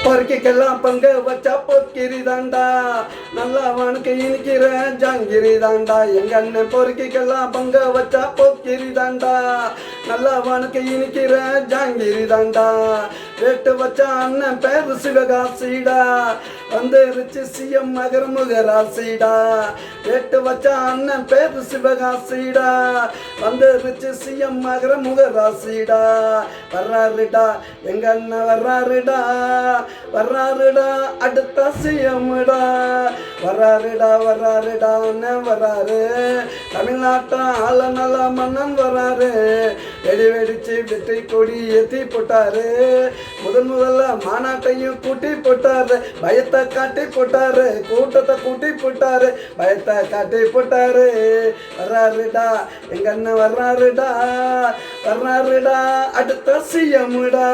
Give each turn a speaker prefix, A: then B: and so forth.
A: பொறுக்கிக்கெல்லாம் பங்கு வச்சா பொற்கிரி தாண்டா, நல்லா வனுக்கு இனிக்கிற ஜாங்கிரி தாண்டா. எங்க அண்ணன் பொறுக்கிக்கெல்லாம் பங்கு வச்சா பொற்கிரி தாண்டா, நல்லா வனுக்கு இனிக்கிற ஜாங்கிரி தாண்டா. ரேட்டு வச்சா அண்ணன் பேரு சிவகாசிடா, வந்துருச்சு சிஎம் மகரமுக ராசிடா. ரேட்டு வச்சா அண்ணன் பேரு சிவகாசிடா, வந்துருச்சு சிஎம் மகரமுக ராசிடா. வர்றாருடா எங்க அண்ணன் வர்றாருடா, வர்றாருடா அடுத்த சிஎம்டா. வர்றாருடா வர்றாருடா அண்ணன் வர்றாரு, தமிழ்நாட்டை ஆள நல்ல மன்னன் வர்றாரு. வெடி வெடிச்சு வெற்றி கொடி ஏற்றி போட்டாரு, முதல்ல மாநாட்டையும் கூட்டி போட்டாரு. பயத்தை காட்டி போட்டாரு, கூட்டத்தை கூட்டி போட்டாரு, பயத்தை காட்டி போட்டாரு. வர்றாருடா எங்க அண்ணன் வர்றாருடா, வர்றாருடா அடுத்த சிஎம்டா.